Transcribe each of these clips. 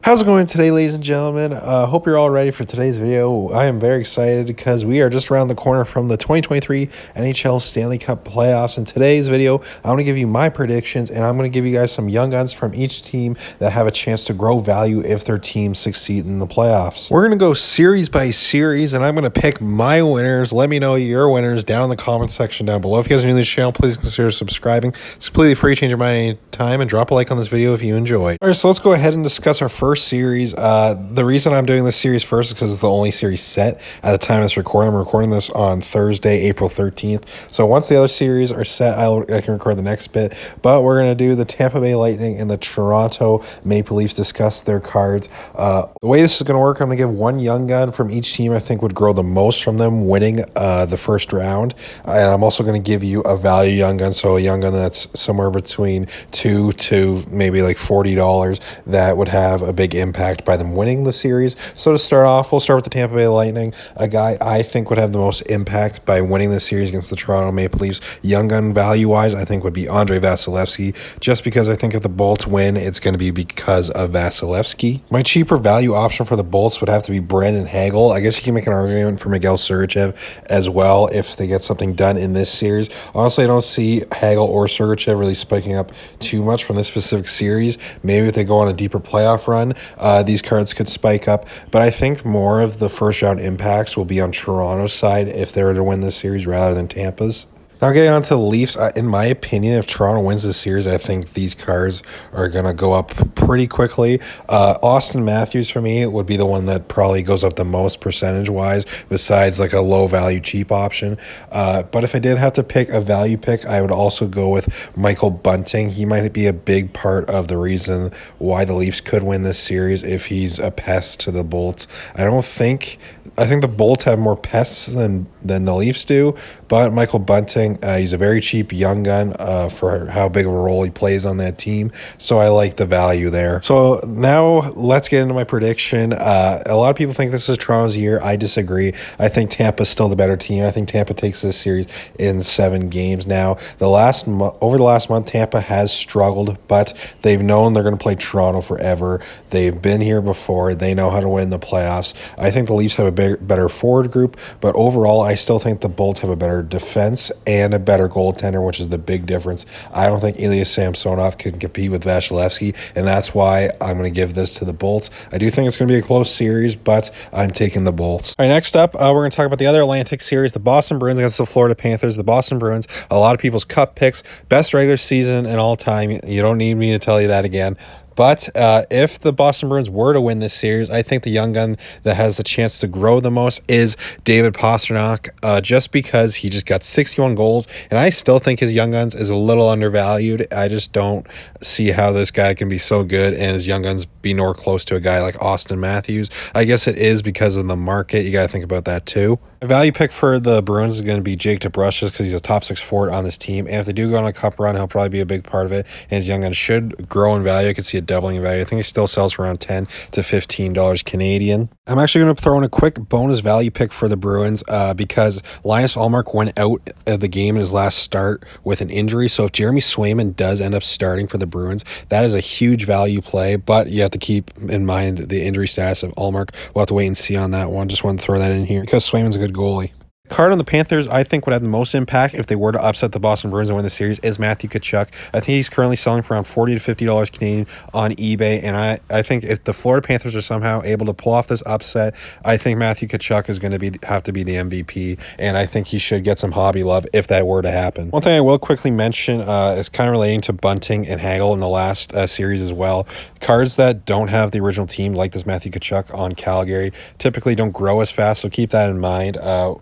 How's it going today, ladies and gentlemen? Hope you're all ready for today's video. I am very excited because we are just around the corner from the 2023 NHL Stanley Cup playoffs. In today's video, I'm going to give you my predictions, and I'm going to give you guys some young guns from each team that have a chance to grow value if their teams succeed in the playoffs. We're going to go series by series, and I'm going to pick my winners. Let me know your winners down in the comment section down below. If you guys are new to this channel, please consider subscribing. It's completely free. Change your mind anytime, and drop a like on this video if you enjoyed. All right, so let's go ahead and discuss our first series. The reason I'm doing this series first is because it's the only series set at the time of this recording. I'm recording this on Thursday, April 13th. So once the other series are set, I can record the next bit. But we're going to do the Tampa Bay Lightning and the Toronto Maple Leafs, discuss their cards. The way this is going to work, I'm going to give one young gun from each team I think would grow the most from them winning the first round. And I'm also going to give you a value young gun, so a young gun that's somewhere between $2 to maybe like $40 that would have a big impact by them winning the series. So to start off, we'll start with the Tampa Bay Lightning. A guy I think would have the most impact by winning the series against the Toronto Maple Leafs, young gun value-wise, I think would be Andrei Vasilevskiy, just because I think if the Bolts win, it's going to be because of Vasilevskiy. My cheaper value option for the Bolts would have to be Brandon Hagel. I guess you can make an argument for Miguel Sergachev as well if they get something done in this series. Honestly, I don't see Hagel or Sergachev really spiking up too much from this specific series. Maybe if they go on a deeper playoff run, these cards could spike up, but I think more of the first round impacts will be on Toronto's side if they were to win this series rather than Tampa's. Now getting on to the Leafs, in my opinion, if Toronto wins this series, I think these cards are going to go up pretty quickly. Austin Matthews, for me, would be the one that probably goes up the most percentage-wise, besides like a low-value, cheap option. But if I did have to pick a value pick, I would also go with Michael Bunting. He might be a big part of the reason why the Leafs could win this series if he's a pest to the Bolts. I think the Bolts have more pests than the Leafs do, but Michael Bunting, he's a very cheap young gun for how big of a role he plays on that team, so I like the value there. So now let's get into my prediction. A lot of people think this is Toronto's year. I disagree. I think Tampa's still the better team. I think Tampa takes this series in 7 games. Now, over the last month, Tampa has struggled, but they've known they're going to play Toronto forever. They've been here before. They know how to win the playoffs. I think the Leafs have a better forward group, but overall, I still think the Bolts have a better defense and a better goaltender, which is the big difference. I don't think Ilya Samsonov can compete with Vasilevskiy, and that's why I'm going to give this to the Bolts. I do think it's going to be a close series, but I'm taking the Bolts. All right, next up, we're going to talk about the other Atlantic series, the Boston Bruins against the Florida Panthers. The Boston Bruins, a lot of people's cup picks, best regular season in all time. You don't need me to tell you that again. But if the Boston Bruins were to win this series, I think the young gun that has the chance to grow the most is David Pastrnak, just because he just got 61 goals, and I still think his young guns is a little undervalued. I just don't see how this guy can be so good and his young guns be nowhere close to a guy like Austin Matthews. I guess it is because of the market. You got to think about that too. A value pick for the Bruins is going to be Jake DeBrusk, just because he's a top 6 forward on this team. And if they do go on a cup run, he'll probably be a big part of it. And his young gun should grow in value. I could see it doubling in value. I think he still sells for around $10 to $15 Canadian. I'm actually going to throw in a quick bonus value pick for the Bruins because Linus Ullmark went out of the game in his last start with an injury. So if Jeremy Swayman does end up starting for the Bruins, that is a huge value play. But you have to keep in mind the injury status of Ullmark. We'll have to wait and see on that one. Just want to throw that in here because Swayman's a good goalie. Card on the Panthers I think would have the most impact if they were to upset the Boston Bruins and win the series is Matthew Tkachuk. I think he's currently selling for around $40 to $50 Canadian on eBay, and I think if the Florida Panthers are somehow able to pull off this upset, I think Matthew Tkachuk is going to have to be the MVP, and I think he should get some hobby love if that were to happen. One thing I will quickly mention is kind of relating to Bunting and Hagel in the last series as well. Cards that don't have the original team, like this Matthew Tkachuk on Calgary, typically don't grow as fast, so keep that in mind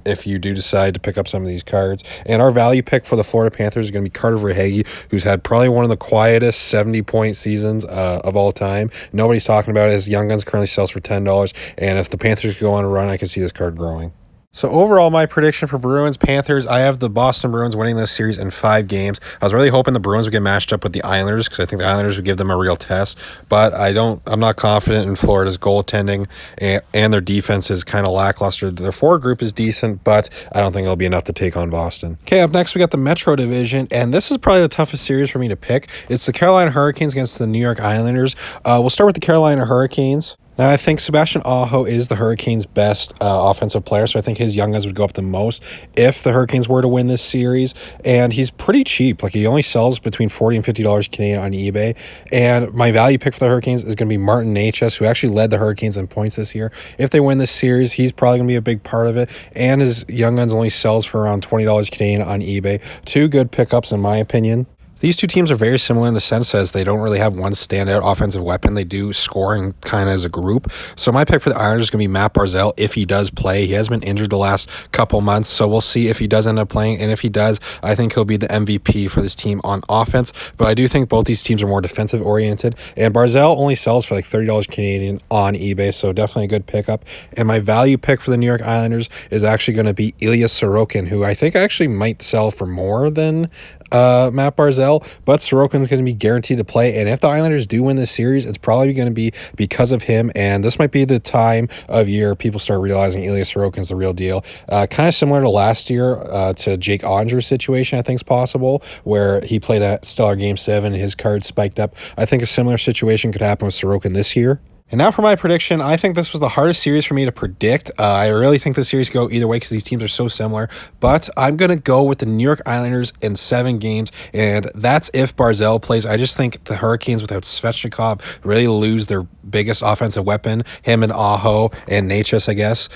if you do decide to pick up some of these cards. And our value pick for the Florida Panthers is going to be Carter Verhaeghe, who's had probably one of the quietest 70-point seasons of all time. Nobody's talking about it. His young guns currently sells for $10, and if the Panthers go on a run, I can see this card growing. So overall, my prediction for Bruins Panthers, I have the Boston Bruins winning this series in 5 games. I was really hoping the Bruins would get matched up with the Islanders because I think the Islanders would give them a real test. But I'm not confident in Florida's goaltending, and their defense is kind of lackluster. Their forward group is decent, but I don't think it'll be enough to take on Boston. Okay, up next we got the Metro Division, and this is probably the toughest series for me to pick. It's the Carolina Hurricanes against the New York Islanders. We'll start with the Carolina Hurricanes. Now, I think Sebastian Aho is the Hurricanes' best offensive player, so I think his young guns would go up the most if the Hurricanes were to win this series. And he's pretty cheap. Like, he only sells between $40 and $50 Canadian on eBay. And my value pick for the Hurricanes is going to be Martin Necas, who actually led the Hurricanes in points this year. If they win this series, he's probably going to be a big part of it. And his young guns only sells for around $20 Canadian on eBay. 2 good pickups, in my opinion. These two teams are very similar in the sense as they don't really have one standout offensive weapon. They do scoring kind of as a group. So my pick for the Islanders is going to be Matt Barzal if he does play. He has been injured the last couple months, so we'll see if he does end up playing. And if he does, I think he'll be the MVP for this team on offense. But I do think both these teams are more defensive oriented. And Barzal only sells for like $30 Canadian on eBay, so definitely a good pickup. And my value pick for the New York Islanders is actually going to be Ilya Sorokin, who I think actually might sell for more than Matt Barzal, but Sorokin's going to be guaranteed to play, and if the Islanders do win this series, it's probably going to be because of him, and this might be the time of year people start realizing Ilya Sorokin's the real deal. Kind of similar to last year to Jake Ottinger's situation, I think is possible, where he played that stellar Game 7, his card spiked up. I think a similar situation could happen with Sorokin this year. And now for my prediction, I think this was the hardest series for me to predict. I really think this series could go either way because these teams are so similar. But I'm going to go with the New York Islanders in 7 games, and that's if Barzal plays. I just think the Hurricanes without Svechnikov really lose their biggest offensive weapon, him and Aho and Necas, I guess.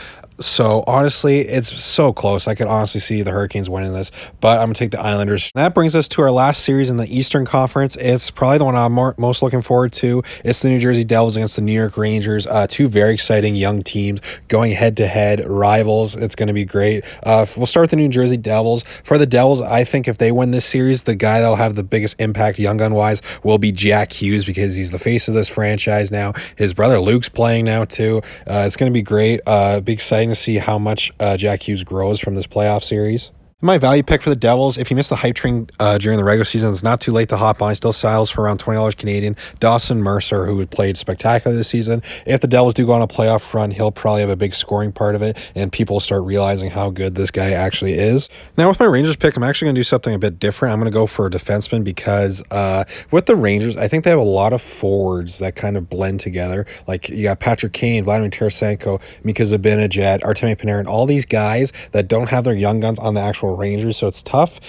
So, honestly, it's so close. I could honestly see the Hurricanes winning this, but I'm going to take the Islanders. That brings us to our last series in the Eastern Conference. It's probably the one I'm most looking forward to. It's the New Jersey Devils against the New York Rangers. 2 very exciting young teams going head-to-head, rivals. It's going to be great. We'll start with the New Jersey Devils. For the Devils, I think if they win this series, the guy that'll have the biggest impact young gun-wise will be Jack Hughes because he's the face of this franchise now. His brother Luke's playing now, too. It's going to be great. Be exciting to see how much Jack Hughes grows from this playoff series. My value pick for the Devils, if you missed the hype train during the regular season, it's not too late to hop on. He still sells for around $20 Canadian. Dawson Mercer, who played spectacular this season. If the Devils do go on a playoff run, he'll probably have a big scoring part of it, and people will start realizing how good this guy actually is. Now, with my Rangers pick, I'm actually going to do something a bit different. I'm going to go for a defenseman because with the Rangers, I think they have a lot of forwards that kind of blend together. Like, you got Patrick Kane, Vladimir Tarasenko, Mika Zibanejad, Artemi Panarin, all these guys that don't have their young guns on the actual Rangers, so it's tough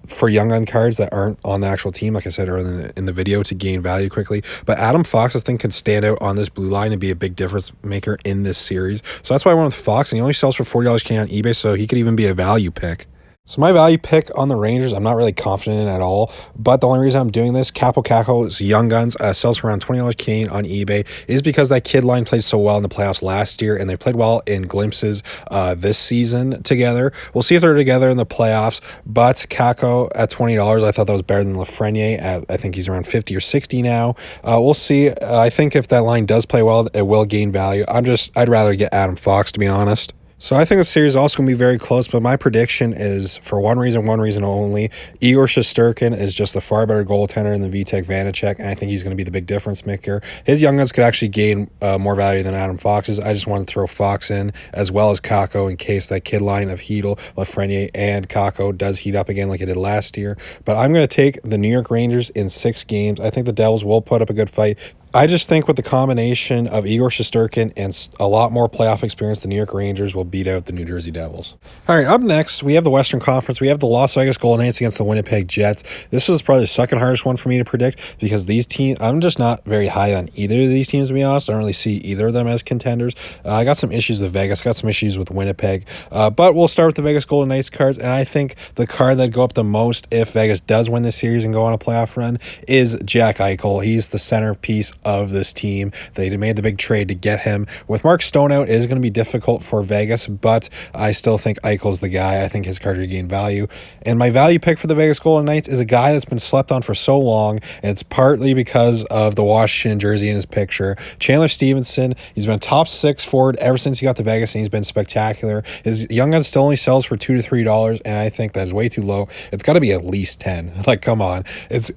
for young gun cards that aren't on the actual team, like I said earlier in the video, to gain value quickly. But Adam Fox, I think, can stand out on this blue line and be a big difference maker in this series. So that's why I went with Fox, and he only sells for $40 Canadian on eBay, so he could even be a value pick. So my value pick on the Rangers, I'm not really confident in at all, but the only reason I'm doing this, Capo Caco's Young Guns sells for around $20 Canadian on eBay, is because that kid line played so well in the playoffs last year, and they played well in glimpses this season together. We'll see if they're together in the playoffs, but Caco at $20, I thought that was better than Lafreniere at, I think he's around 50 or 60 now. We'll see. I think if that line does play well, it will gain value. I'd rather get Adam Fox, to be honest. So I think the series is also going to be very close, but my prediction is, for one reason only, Igor Shesterkin is just a far better goaltender than Vitek Vanacek, and I think he's going to be the big difference maker. His young guns could actually gain more value than Adam Fox's. I just want to throw Fox in, as well as Kako, in case that kid line of Hedl, Lafreniere, and Kako does heat up again like it did last year. But I'm going to take the New York Rangers in 6 games. I think the Devils will put up a good fight. I just think with the combination of Igor Shesterkin and a lot more playoff experience, the New York Rangers will beat out the New Jersey Devils. All right, up next, we have the Western Conference. We have the Las Vegas Golden Knights against the Winnipeg Jets. This was probably the second hardest one for me to predict because these teams, I'm just not very high on either of these teams, to be honest. I don't really see either of them as contenders. I got some issues with Vegas. I got some issues with Winnipeg. But we'll start with the Vegas Golden Knights cards, and I think the card that'd go up the most if Vegas does win this series and go on a playoff run is Jack Eichel. He's the centerpiece of this team. They made the big trade to get him. With Mark Stone out, it is going to be difficult for Vegas, but I still think Eichel's the guy. I think his card would gain value. And my value pick for the Vegas Golden Knights is a guy that's been slept on for so long, and it's partly because of the Washington jersey in his picture. Chandler Stevenson, he's been a top 6 forward ever since he got to Vegas, and he's been spectacular. His Young Guns still only sells for $2 to $3, and I think that is way too low. It's got to be at least 10. Like, come on.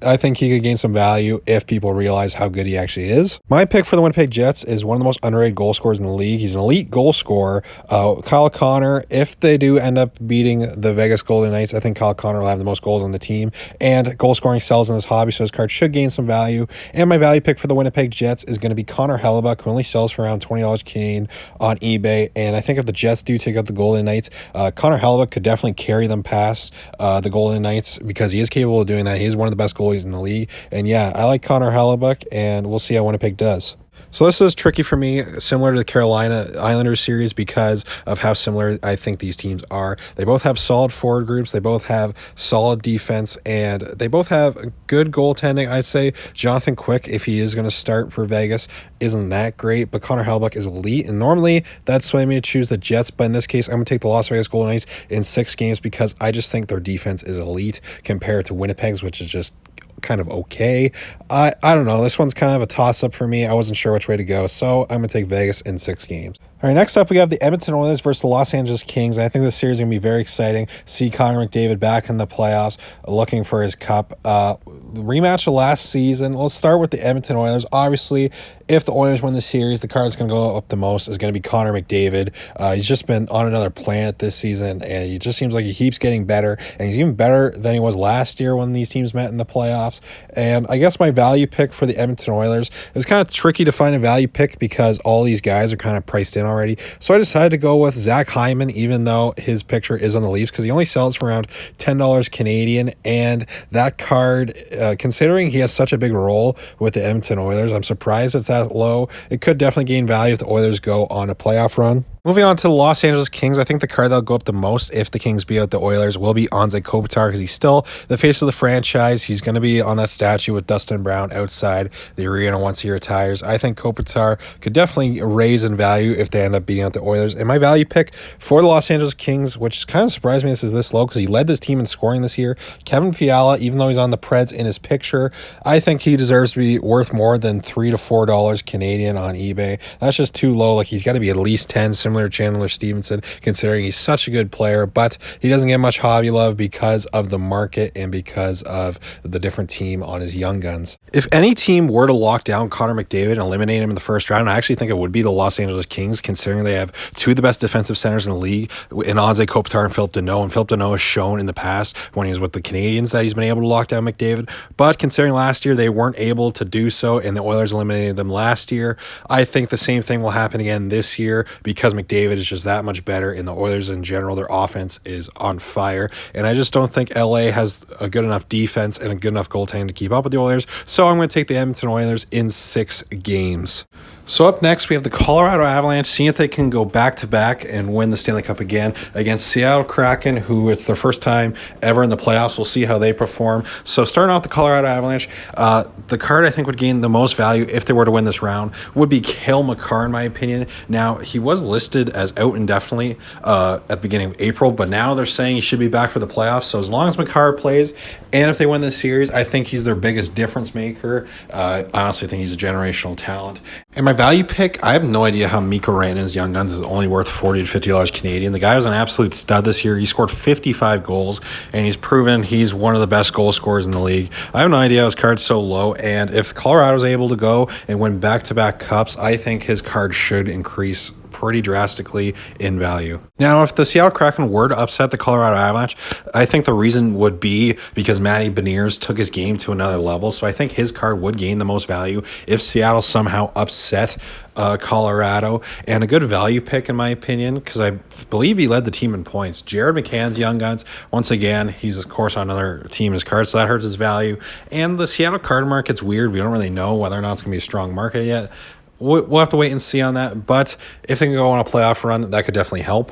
I think he could gain some value if people realize how good he actually is. My pick for the Winnipeg Jets is one of the most underrated goal scorers in the league. He's an elite goal scorer. Kyle Connor, if they do end up beating the Vegas Golden Knights, I think Kyle Connor will have the most goals on the team, and goal scoring sells in this hobby, so his card should gain some value. And my value pick for the Winnipeg Jets is going to be Connor Hellebuyck, who only sells for around $20 Canadian on eBay. And I think if the Jets do take out the Golden Knights, Connor Hellebuyck could definitely carry them past the Golden Knights because he is capable of doing that. He is one of the best goalies in the league. And yeah, I like Connor Hellebuyck, and we'll see how Winnipeg does. So this is tricky for me, similar to the Carolina Islanders series, because of how similar I think these teams are. They both have solid forward groups, they both have solid defense, and they both have good goaltending. I'd say Jonathan Quick, if he is going to start for Vegas, isn't that great, but Connor Hellebuyck is elite, and normally that's swaying me to choose the Jets, but in this case, I'm going to take the Las Vegas Golden Knights in 6 games because I just think their defense is elite compared to Winnipeg's, which is just kind of okay. I don't know. This one's kind of a toss-up for me. I wasn't sure which way to go, so I'm going to take Vegas in 6 games. All right, next up, we have the Edmonton Oilers versus the Los Angeles Kings. I think this series is going to be very exciting. See Connor McDavid back in the playoffs looking for his cup. Rematch of last season. Let's start with the Edmonton Oilers. Obviously, if the Oilers win the series, the card that's going to go up the most is going to be Connor McDavid. He's just been on another planet this season, and he just seems like he keeps getting better, and he's even better than he was last year when these teams met in the playoffs. And I guess my value pick for the Edmonton Oilers is kind of tricky to find a value pick because all these guys are kind of priced in already. So I decided to go with Zach Hyman, even though his picture is on the Leafs, because he only sells for around $10 Canadian. And that card, considering he has such a big role with the Edmonton Oilers, I'm surprised it's that low. It could definitely gain value if the Oilers go on a playoff run. Moving on to the Los Angeles Kings, I think the card that'll go up the most if the Kings beat out the Oilers will be Anze Kopitar because he's still the face of the franchise. He's going to be on that statue with Dustin Brown outside the arena once he retires. I think Kopitar could definitely raise in value if they end up beating out the Oilers. And my value pick for the Los Angeles Kings, which kind of surprised me this is this low because he led this team in scoring this year, Kevin Fiala, even though he's on the Preds in his picture, I think he deserves to be worth more than $3 to $4 Canadian on eBay. That's just too low. Like, he's got to be at least 10, similar to Chandler Stevenson, considering he's such a good player, but he doesn't get much hobby love because of the market and because of the different team on his Young Guns. If any team were to lock down Connor McDavid and eliminate him in the first round, I actually think it would be the Los Angeles Kings, considering they have 2 of the best defensive centers in the league in Anze Kopitar and Philip Deneau. And Philip Deneau has shown in the past when he was with the Canadiens that he's been able to lock down McDavid, but considering last year they weren't able to do so and the Oilers eliminated them last year, I think the same thing will happen again this year because McDavid is just that much better, and the Oilers in general, their offense is on fire, and I just don't think LA has a good enough defense and a good enough goaltending to keep up with the Oilers, so I'm going to take the Edmonton Oilers in 6 games. So up next, we have the Colorado Avalanche, seeing if they can go back-to-back and win the Stanley Cup again against Seattle Kraken, who it's their first time ever in the playoffs. We'll see how they perform. So starting off the Colorado Avalanche, the card I think would gain the most value if they were to win this round would be Cale Makar, in my opinion. Now, he was listed as out indefinitely at the beginning of April, but now they're saying he should be back for the playoffs. So as long as Makar plays, and if they win this series, I think he's their biggest difference maker. I honestly think he's a generational talent. And my value pick, I have no idea how Mikko Rantanen's Young Guns is only worth $40 to $50 Canadian. The guy was an absolute stud this year. He scored 55 goals, and he's proven he's one of the best goal scorers in the league. I have no idea how his card's so low, and if Colorado's able to go and win back-to-back cups, I think his card should increase pretty drastically in value. Now, if the Seattle Kraken were to upset the Colorado Avalanche, I think the reason would be because Matty Beniers took his game to another level, so I think his card would gain the most value if Seattle somehow upset Colorado. And a good value pick, in my opinion, because I believe he led the team in points. Jared McCann's Young Guns, once again, he's of course on another team his card, so that hurts his value. And the Seattle card market's weird. We don't really know whether or not it's going to be a strong market yet. We'll have to wait and see on that, but if they can go on a playoff run, that could definitely help.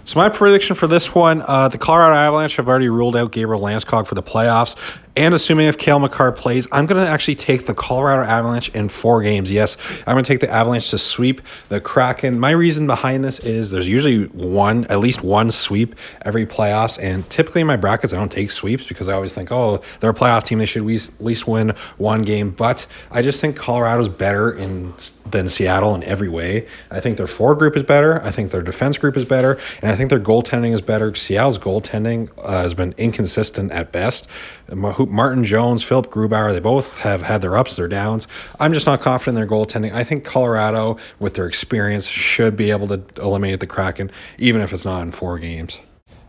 So my prediction for this one, the Colorado Avalanche have already ruled out Gabriel Landeskog for the playoffs, And assuming if Cale Makar plays, I'm going to actually take the Colorado Avalanche in 4 games. Yes, I'm going to take the Avalanche to sweep the Kraken. My reason behind this is there's usually at least one sweep every playoffs. And typically in my brackets, I don't take sweeps because I always think, oh, they're a playoff team. They should at least win 1 game. But I just think Colorado's better than Seattle in every way. I think their forward group is better. I think their defense group is better. And I think their goaltending is better. Seattle's goaltending has been inconsistent at best. Martin Jones, Philip Grubauer, they both have had their ups, their downs. I'm just not confident in their goaltending. I think Colorado, with their experience, should be able to eliminate the Kraken, even if it's not in 4 games.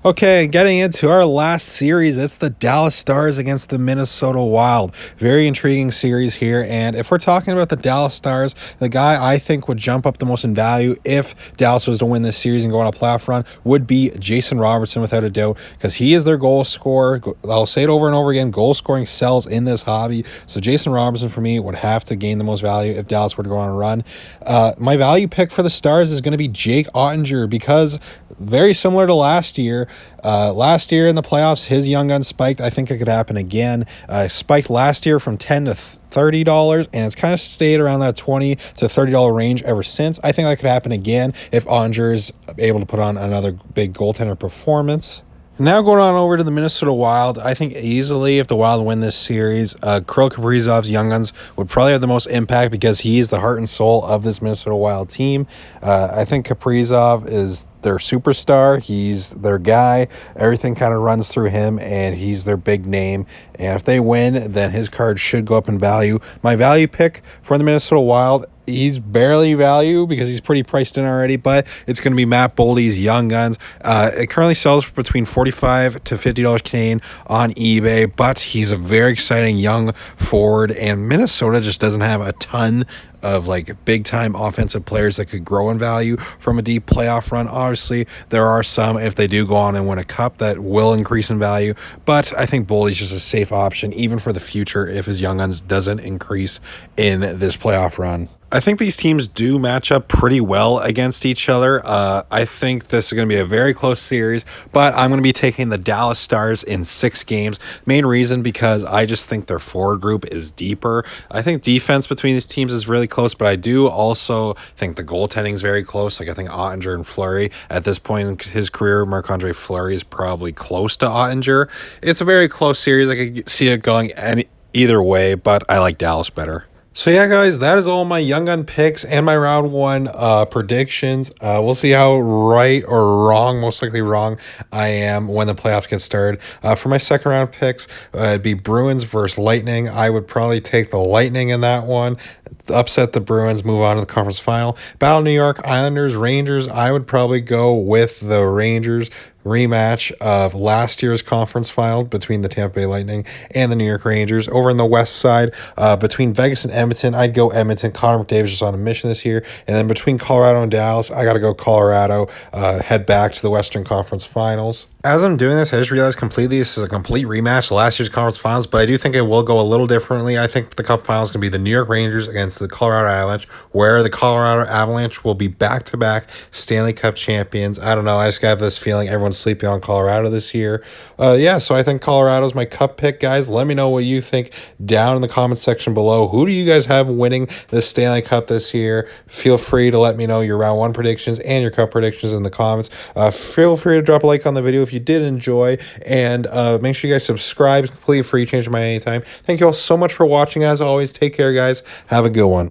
Okay, getting into our last series, it's the Dallas Stars against the Minnesota Wild. Very intriguing series here, and if we're talking about the Dallas Stars, the guy I think would jump up the most in value if Dallas was to win this series and go on a playoff run would be Jason Robertson, without a doubt, because he is their goal scorer. I'll say it over and over again, goal scoring sells in this hobby, so Jason Robertson for me would have to gain the most value if Dallas were to go on a run. My value pick for the Stars is going to be Jake Ottinger, because very similar to last year, last year in the playoffs, his young gun spiked. I think it could happen again. Spiked last year from $10 to $30, and it's kind of stayed around that $20 to $30 range ever since. I think that could happen again if Ottinger is able to put on another big goaltender performance. Now going on over to the Minnesota Wild, I think easily if the Wild win this series, Kirill Kaprizov's Young Guns would probably have the most impact because he's the heart and soul of this Minnesota Wild team. I think Kaprizov is their superstar. He's their guy. Everything kind of runs through him, and he's their big name. And if they win, then his card should go up in value. My value pick for the Minnesota Wild, he's barely value because he's pretty priced in already, but it's going to be Matt Boldy's Young Guns. It currently sells for between $45 to $50 Canadian on eBay, but he's a very exciting young forward, and Minnesota just doesn't have a ton of like big time offensive players that could grow in value from a deep playoff run. Obviously, there are some, if they do go on and win a cup, that will increase in value, but I think Boldy's just a safe option even for the future if his Young Guns doesn't increase in this playoff run. I think these teams do match up pretty well against each other. I think this is going to be a very close series, but I'm going to be taking the Dallas Stars in 6 games. Main reason because I just think their forward group is deeper. I think defense between these teams is really close, but I do also think the goaltending is very close. Like I think Ottinger and Fleury at this point in his career, Marc-Andre Fleury is probably close to Ottinger. It's a very close series. I could see it going either way, but I like Dallas better. So yeah, guys, that is all my Young Gun picks and my round 1 predictions. We'll see how right or wrong, most likely wrong, I am when the playoffs get started. For my second round picks, it'd be Bruins versus Lightning. I would probably take the Lightning in that one, upset the Bruins, move on to the conference final. Battle New York Islanders, Rangers, I would probably go with the Rangers. Rematch of last year's conference final between the Tampa Bay Lightning and the New York Rangers. Over in the west side, between Vegas and Edmonton, I'd go Edmonton. Connor McDavid's just on a mission this year. And then between Colorado and Dallas, I got to go Colorado, head back to the Western Conference Finals. As I'm doing this, I just realized completely this is a complete rematch of last year's conference finals, but I do think it will go a little differently. I think the cup finals can be the New York Rangers against the Colorado Avalanche, where the Colorado Avalanche will be back-to-back Stanley Cup champions. I don't know. I just got this feeling everyone's sleeping on Colorado this year. So I think Colorado's my cup pick, guys. Let me know what you think down in the comment section below. Who do you guys have winning this Stanley Cup this year? Feel free to let me know your round 1 predictions and your cup predictions in the comments. Feel free to drop a like on the video if you did enjoy, and make sure you guys subscribe. It's completely free, change your mind anytime. Thank you all so much for watching. As always, take care, guys. Have a good one.